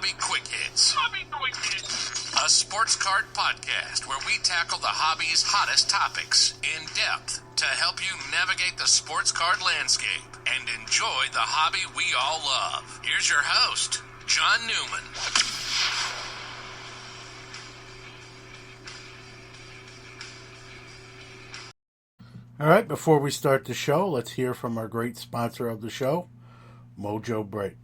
Hobby Quick Hits. A sports card podcast where we tackle the hobby's hottest topics in depth to help you navigate the sports card landscape and enjoy the hobby we all love. Here's your host, John Newman. All right, before we start the show, let's hear from our great sponsor of the show, Mojo Break.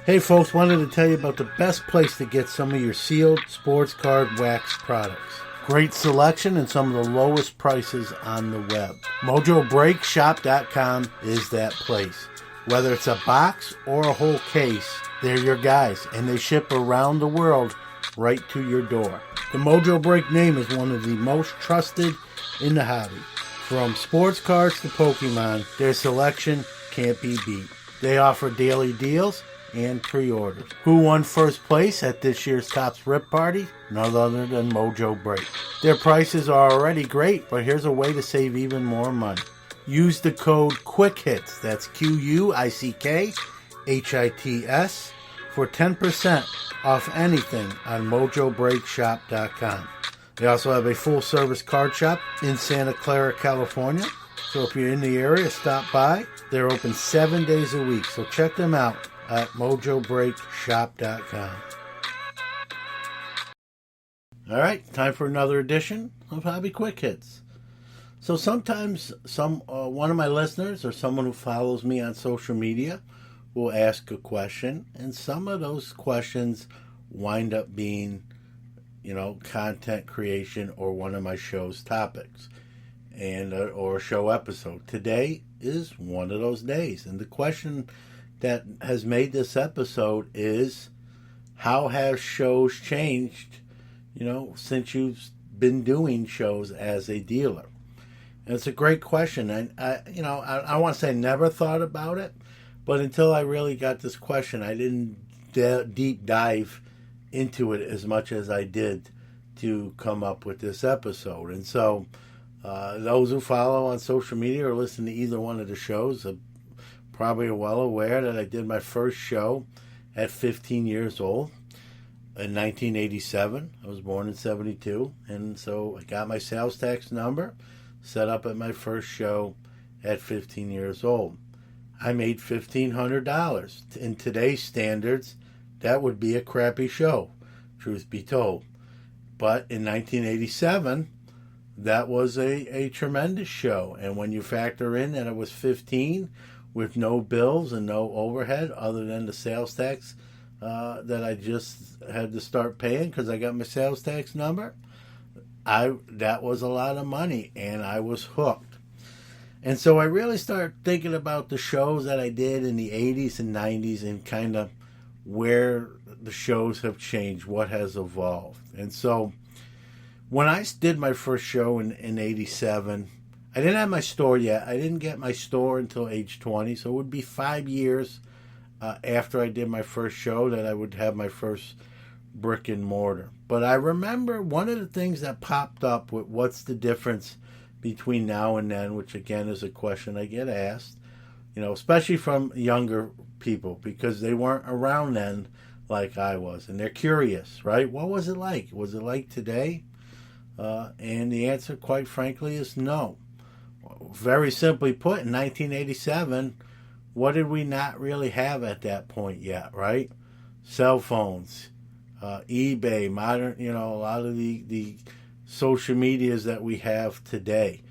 Hey folks, wanted to tell you about the best place to get some of your sealed sports card wax products. Great selection and some of the lowest prices on the web. MojoBreakShop.com is that place. Whether it's a box or a whole case, they're your guys, and they ship around the world right to your door. The Mojo Break name is one of the most trusted in the hobby. From sports cards to Pokemon, their selection can't be beat. They offer daily deals and pre-orders. Who won first place at this year's Topps Rip Party? None other than Mojo Break. Their prices are already great, but here's a way to save even more money. Use the code QUICKHITS, that's QUICKHITS, for 10% off anything on MojoBreakShop.com. They also have a full-service card shop in Santa Clara, California. So if you're in the area, stop by. They're open 7 days a week, so check them out at MojoBreakShop.com. All right, time for another edition of Hobby Quick Hits. So sometimes one of my listeners or someone who follows me on social media will ask a question, and some of those questions wind up being content creation or one of my show's topics and or a show episode. Today is one of those days, and the question that has made this episode is, how have shows changed since you've been doing shows as a dealer? And it's a great question, and I want to say I never thought about it, but until I really got this question, I didn't deep dive into it as much as I did to come up with this episode. And so those who follow on social media or listen to either one of the shows are probably well aware that I did my first show at 15 years old in 1987. I was born in 72, and so I got my sales tax number set up at my first show at 15 years old. I made $1,500. In today's standards, that would be a crappy show, truth be told. But in 1987, that was a tremendous show. And when you factor in that it was 15 with no bills and no overhead other than the sales tax that I just had to start paying because I got my sales tax number, that was a lot of money, and I was hooked. And so I really started thinking about the shows that I did in the 80s and 90s and kind of where the shows have changed, what has evolved. And so when I did my first show in 87, I didn't have my store yet. I didn't get my store until age 20, so it would be 5 years after I did my first show that I would have my first brick and mortar. But I remember one of the things that popped up with what's the difference between now and then, which again is a question I get asked, especially from younger people, because they weren't around then like I was, and they're curious, right? What was it like? Was it like today? And the answer, quite frankly, is no. Very simply put, in 1987, what did we not really have at that point yet, right? Cell phones, eBay, modern, a lot of the social medias that we have today.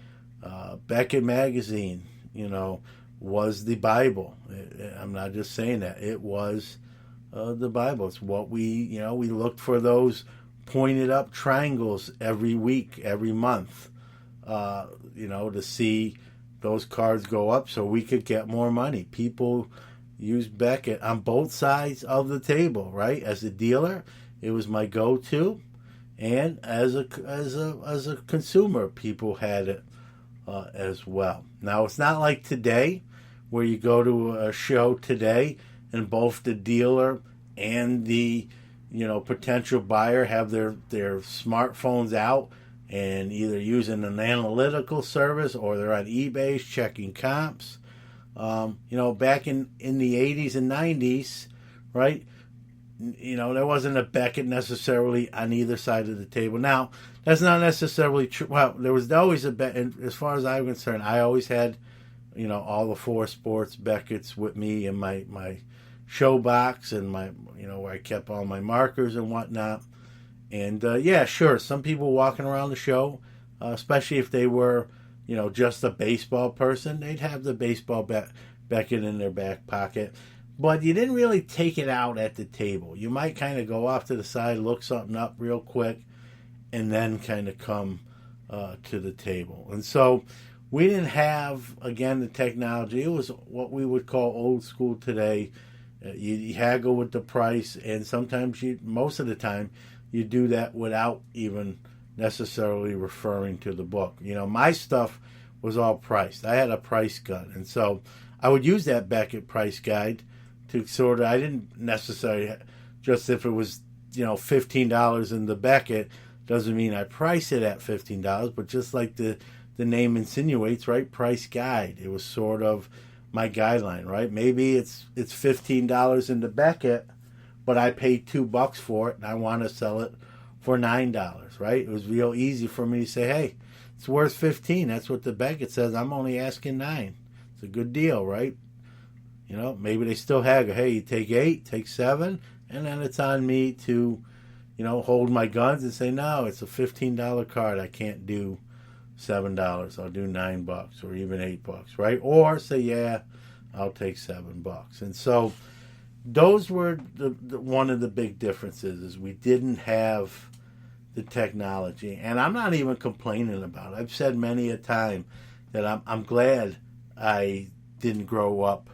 Beckett Magazine, was the Bible. I'm not just saying that. It was the Bible. It's what we looked for those pointed up triangles every week, every month, to see those cards go up so we could get more money. People used Beckett on both sides of the table, right? As a dealer, it was my go-to, and as a consumer, people had it as well. Now, it's not like today, where you go to a show today and both the dealer and the potential buyer have their smartphones out and either using an analytical service or they're on eBay checking comps. Back in the 80s and 90s, right, there wasn't a Beckett necessarily on either side of the table. Now, that's not necessarily true. Well, there was always a Beckett. As far as I'm concerned, I always had, all the 4 sports Beckett's with me in my show box and my, where I kept all my markers and whatnot. And, yeah, sure, some people walking around the show, especially if they were, just a baseball person, they'd have the baseball Beckett in their back pocket. But you didn't really take it out at the table. You might kind of go off to the side, look something up real quick, and then kind of come to the table. And so we didn't have, again, the technology. It was what we would call old school today. You haggle with the price, and sometimes most of the time, you do that without even necessarily referring to the book. My stuff was all priced. I had a price gun, and so I would use that Beckett price guide to sort of, I didn't necessarily, just if it was, $15 in the Beckett, doesn't mean I price it at $15, but just like the name insinuates, right, price guide. It was sort of my guideline, right? Maybe it's $15 in the Beckett, but I paid $2 for it, and I want to sell it for $9, right? It was real easy for me to say, hey, it's worth $15. That's what the Beckett says. I'm only asking $9. It's a good deal, right? Maybe they still haggle. Hey, you take 8, take 7, and then it's on me to, hold my guns and say, no, it's a $15 card. I can't do $7. I'll do $9 or even $8, right? Or say, yeah, I'll take $7. And so those were the one of the big differences is we didn't have the technology. And I'm not even complaining about it. I've said many a time that I'm glad I didn't grow up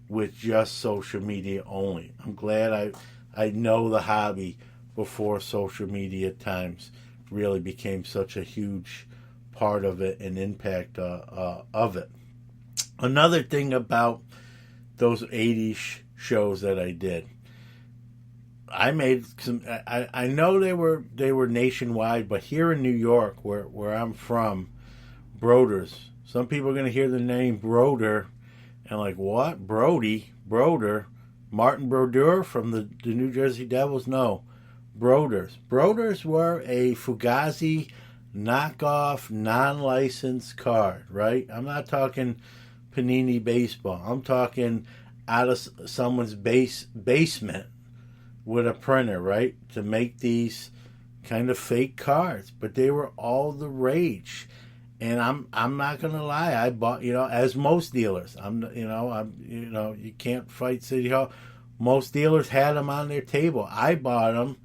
with just social media only. I'm glad I know the hobby before social media times really became such a huge part of it and impact of it. Another thing about those 80s shows that I did, I made some. I know they were nationwide, but here in New York, where I'm from, Broders. Some people are going to hear the name Broder and like, what? Broder? Martin Brodeur from the New Jersey Devils? No, Broders. Broders were a Fugazi knockoff, non-licensed card, right? I'm not talking Panini baseball. I'm talking out of someone's basement with a printer, right, to make these kind of fake cards. But they were all the rage. And I'm not gonna lie, I bought, as most dealers, you can't fight City Hall. Most dealers had them on their table. I bought them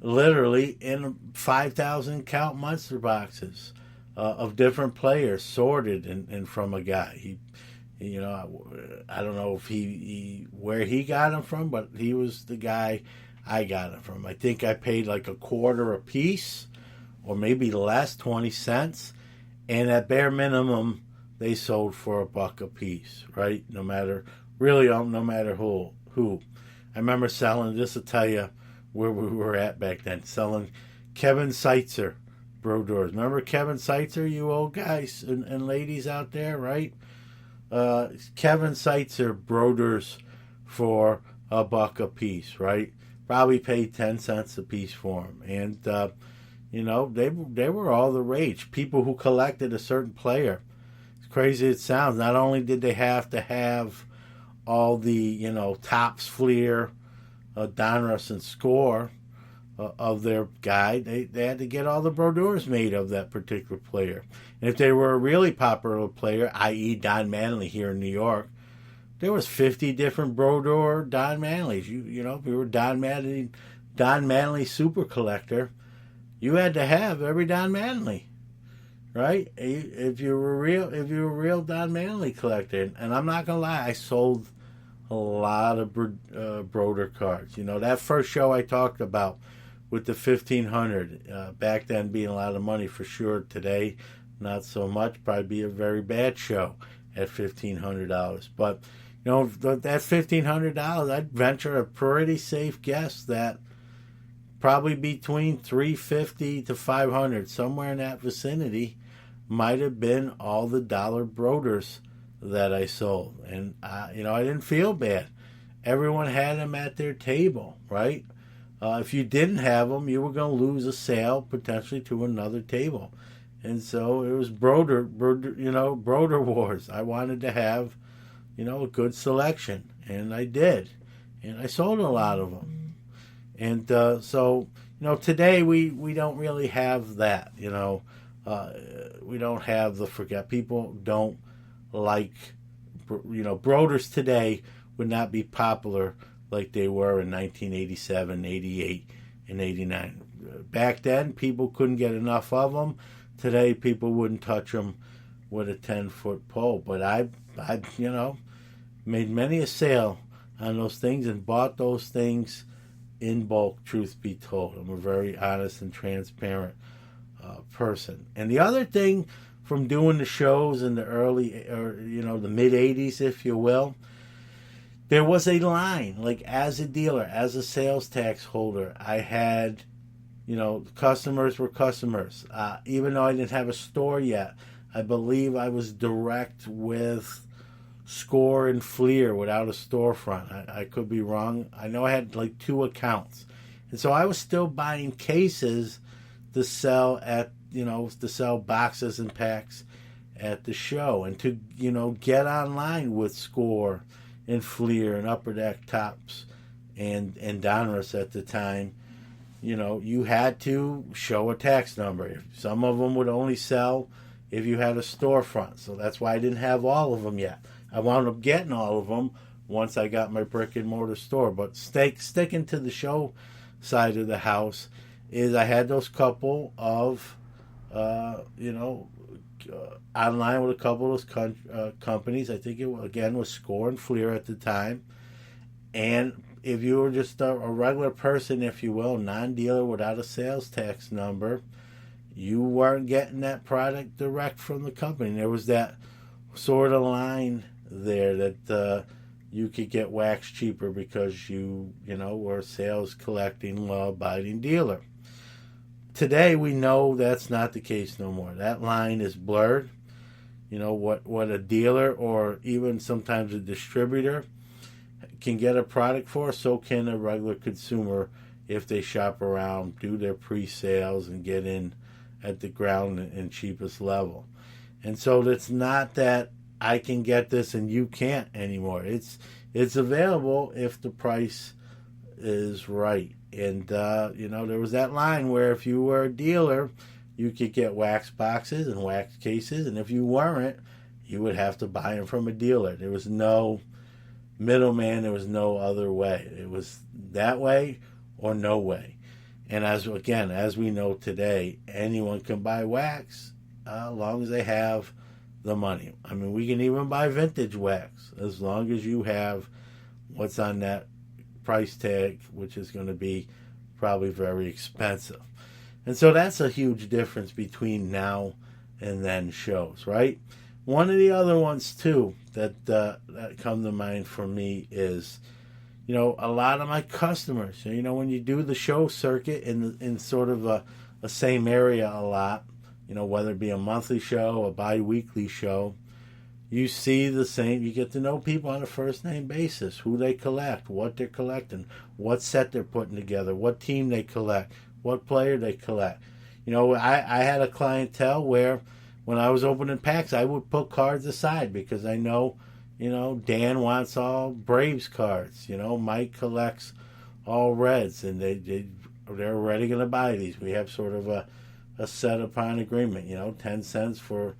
literally in 5,000 count monster boxes of different players sorted and from a guy. I don't know if where he got them from, but he was the guy I got them from. I think I paid like $0.25 a piece, or maybe less, 20 cents. And at bare minimum, they sold for $1 a piece, right? No matter who. I remember selling, just to tell you where we were at back then, selling Kevin Seitzer Brodeurs. Remember Kevin Seitzer, you old guys and ladies out there, right? Kevin Seitzer Brodeurs for $1 a piece, right? Probably paid 10 cents a piece for them. And, they were all the rage. People who collected a certain player. As crazy as it sounds, not only did they have to have all the, Topps Fleer, Donruss, and Score of their guy, they had to get all the Brodeurs made of that particular player. And if they were a really popular player, i.e. Don Manley here in New York, there was 50 different Brodeur Don Manleys. If you were Don Manley super collector, you had to have every Don Manley, right? If you were a real Don Manley collector, and I'm not gonna lie, I sold a lot of Broder cards. That first show I talked about with the 1,500 back then being a lot of money for sure. Today, not so much. Probably be a very bad show at $1,500. But that $1,500, I'd venture a pretty safe guess that probably between $350 to $500, somewhere in that vicinity, might have been all the dollar Broders that I sold. And I didn't feel bad. everyone had them at their table, right? If you didn't have them, you were going to lose a sale potentially to another table. And so it was Broder wars. I wanted to have, a good selection, and I did. And I sold a lot of them. And so, today we don't really have that, we don't have the forget. People don't like, Broders today would not be popular like they were in 1987, 88, and 89. Back then, people couldn't get enough of them. Today, people wouldn't touch them with a 10-foot pole. But I made many a sale on those things and bought those things in bulk, truth be told. I'm a very honest and transparent person. And the other thing from doing the shows in the the mid 80s, if you will, there was a line, like as a dealer, as a sales tax holder, I had, customers were customers. Even though I didn't have a store yet, I believe I was direct with Score and Fleer without a storefront. I could be wrong. I know I had like 2 accounts. And so I was still buying cases to sell to sell boxes and packs at the show, and to, get online with Score and Fleer and Upper Deck Tops and Donruss at the time. You had to show a tax number. Some of them would only sell if you had a storefront. So that's why I didn't have all of them yet. I wound up getting all of them once I got my brick and mortar store. But sticking to the show side of the house is I had those couple of, online with a couple of those companies. I think it again was Score and Fleer at the time. And if you were just a regular person, if you will, non-dealer without a sales tax number, you weren't getting that product direct from the company. There was that sort of line there that you could get wax cheaper because you were a sales collecting, law-abiding dealer. Today, we know that's not the case no more. That line is blurred. What a dealer or even sometimes a distributor can get a product for, so can a regular consumer if they shop around, do their pre-sales, and get in at the ground and cheapest level. And so it's not that I can get this and you can't anymore. It's available if the price is right. And, there was that line where if you were a dealer, you could get wax boxes and wax cases. And if you weren't, you would have to buy them from a dealer. There was no middleman. There was no other way. It was that way or no way. And as we know today, anyone can buy wax as long as they have the money. I mean, we can even buy vintage wax as long as you have what's on that price tag, which is going to be probably very expensive. And so that's a huge difference between now and then shows, right? One of the other ones too that come to mind for me is, a lot of my customers, when you do the show circuit in sort of a same area a lot, whether it be a monthly show, a bi-weekly show, you see the same, you get to know people on a first name basis, who they collect, what they're collecting, what set they're putting together, what team they collect, what player they collect. I had a clientele where when I was opening packs, I would put cards aside because I know, Dan wants all Braves cards. Mike collects all Reds, and they're already going to buy these. We have sort of a set upon agreement, 10 cents for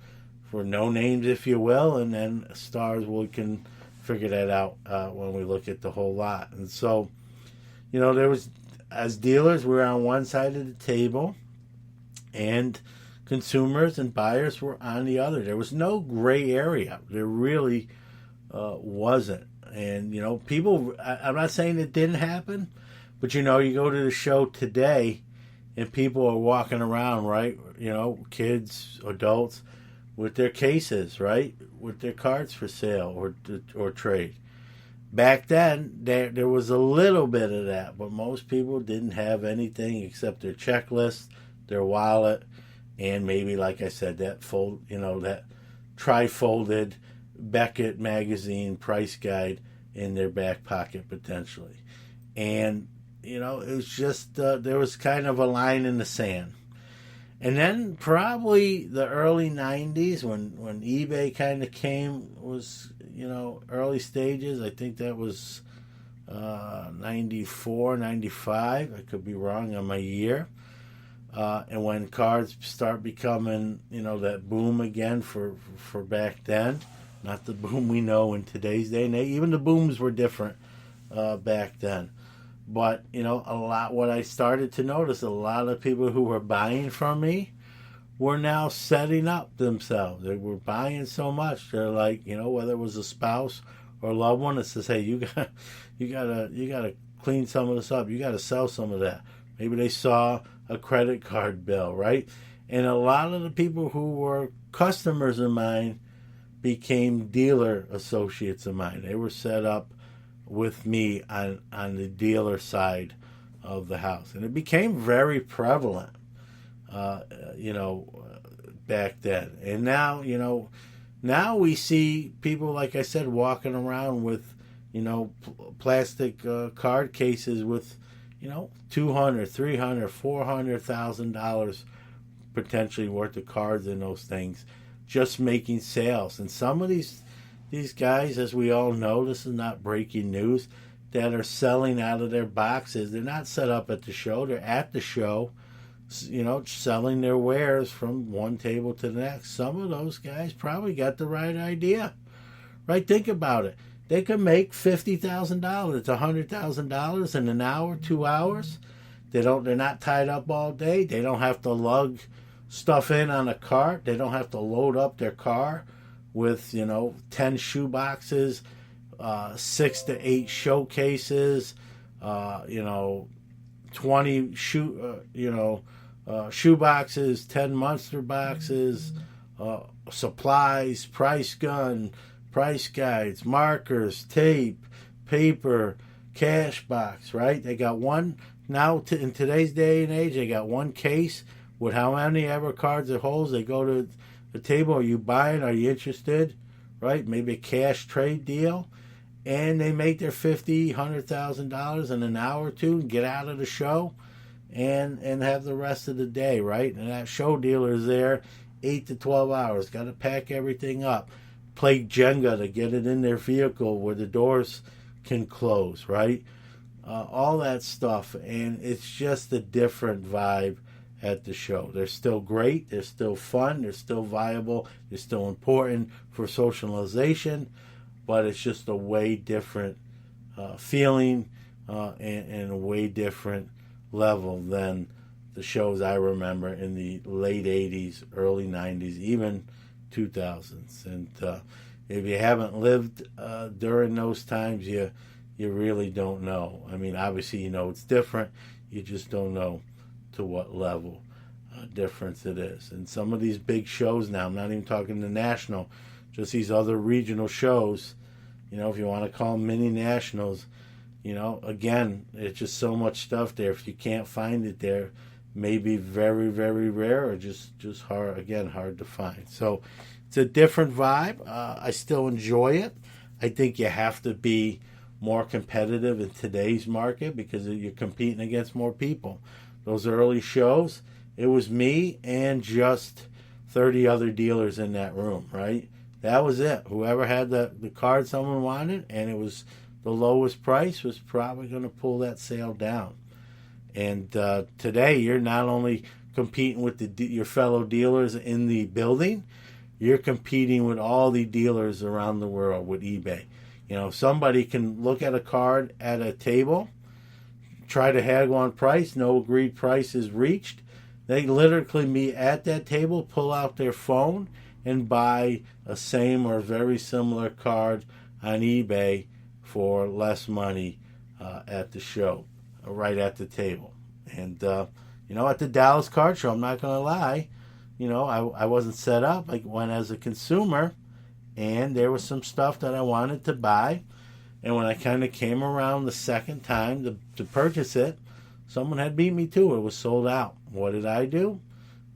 no names, if you will, and then stars, we can figure that out when we look at the whole lot. And so, there was, as dealers, we were on one side of the table, and consumers and buyers were on the other. There was no gray area. There really wasn't. And, people, I'm not saying it didn't happen, but, you go to the show today, and people are walking around, right? Kids, adults, with their cases, right? With their cards for sale or trade. Back then, there was a little bit of that, but most people didn't have anything except their checklist, their wallet, and maybe, like I said, that that tri-folded Beckett magazine price guide in their back pocket potentially. And, it was just, there was kind of a line in the sand. And then probably the early 90s when eBay kind of was, early stages. I think that was 94, 95. I could be wrong on my year. And when cards start becoming, that boom again for back then, not the boom we know in today's day and age. Even the booms were different back then. But, what I started to notice, a lot of people who were buying from me were now setting up themselves. They were buying so much. They're like, whether it was a spouse or a loved one that says, hey, you gotta clean some of this up. You gotta sell some of that. Maybe they saw a credit card bill, right? And a lot of the people who were customers of mine became dealer associates of mine. They were set up with me on the dealer side of the house. And it became very prevalent, back then. And now, now we see people, like I said, walking around with, plastic card cases with, $200,000, $300,000, $400,000 potentially worth of cards in those things, just making sales. And some of these guys, as we all know, this is not breaking news, that are selling out of their boxes. They're not set up at the show. They're at the show, selling their wares from one table to the next. Some of those guys probably got the right idea, right? Think about it. They could make $50,000, $100,000 in an hour, 2 hours. They're not tied up all day. They don't have to lug stuff in on a cart. They don't have to load up their car with 10 shoe boxes, 6 to 8 showcases, 20 shoe boxes, 10 monster boxes, supplies, price gun, price guides, markers, tape, paper, cash box. Right? They got one now. In today's day and age, they got one case with how many ever cards it holds. They go to the table. Are you buying? Are you interested? Right? Maybe a cash trade deal. And they make their $50,000, $100,000 in an hour or two and get out of the show and have the rest of the day, right? And that show dealer is there 8 to 12 hours. Got to pack everything up. Play Jenga to get it in their vehicle where the doors can close, right? All that stuff. And it's just a different vibe at the show. They're still great. They're still fun. They're still viable. They're still important for socialization. But it's just a way different feeling and a way different level than the shows I remember in the late 80s, early 90s, even 2000s. And if you haven't lived during those times, you really don't know. I mean, obviously, it's different. You just don't know to what level difference it is. And some of these big shows now, I'm not even talking the national, just these other regional shows, if you want to call them mini nationals, again, it's just so much stuff there. If you can't find it there, maybe very, very rare or just hard to find. So it's a different vibe. I still enjoy it. I think you have to be more competitive in today's market because you're competing against more people. Those early shows, it was me and just 30 other dealers in that room, right? That was it. Whoever had the card someone wanted and it was the lowest price was probably going to pull that sale down. And today you're not only competing with your fellow dealers in the building, you're competing with all the dealers around the world with eBay. Somebody can look at a card at a table, try to haggle on price, no agreed price is reached. They literally meet at that table, pull out their phone, and buy a same or very similar card on eBay for less money at the show, right at the table. And, at the Dallas Card Show, I'm not going to lie, I wasn't set up. I went as a consumer, and there was some stuff that I wanted to buy. And when I kind of came around the second time to purchase it, someone had beat me to it. It was sold out. What did I do?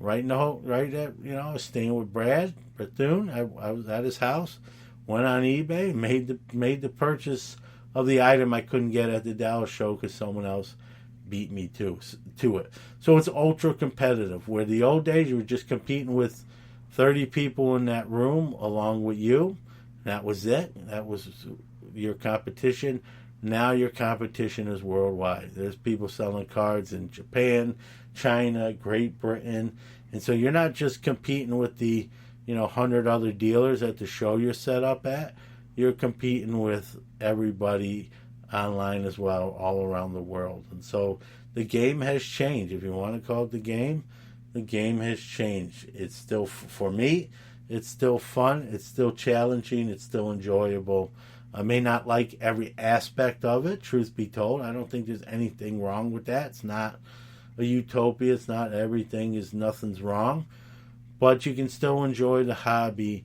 I was staying with Brad Bethune. I was at his house, went on eBay, made the purchase of the item I couldn't get at the Dallas show because someone else beat me to it. So it's ultra competitive. Where the old days you were just competing with 30 people in that room along with you. That was it. That was your competition. Now your competition is worldwide. There's people selling cards in Japan, China, Great Britain. And so you're not just competing with the 100 other dealers at the show you're set up at. You're competing with everybody online as well, all around the world. And so the game has changed. If you want to call it the game has changed. It's still, for me, it's still fun. It's still challenging. It's still enjoyable. I may not like every aspect of it, truth be told. I don't think there's anything wrong with that. It's not a utopia. It's not nothing's wrong. But you can still enjoy the hobby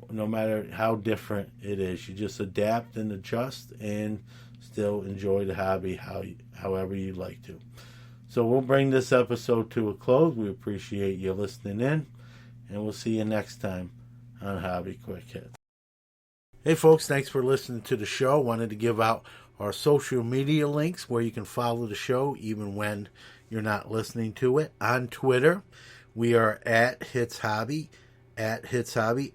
no matter how different it is. You just adapt and adjust and still enjoy the hobby however you like to. So we'll bring this episode to a close. We appreciate you listening in, and we'll see you next time on Hobby Quick Hits. Hey folks, thanks for listening to the show. Wanted to give out our social media links where you can follow the show even when you're not listening to it. On Twitter, we are at Hits Hobby, HITSHOBBY.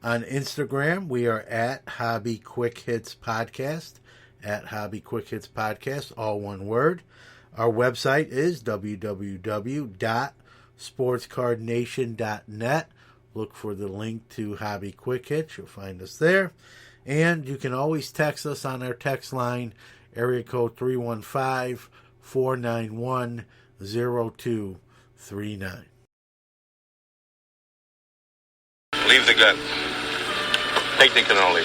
On Instagram, we are at Hobby Quick Hits Podcast, at Hobby Quick Hits Podcast, all one word. Our website is www.sportscardnation.net. Look for the link to Hobby Quick Hits. You'll find us there. And you can always text us on our text line, area code 315-491-0239. Leave the gun. Take the cannoli.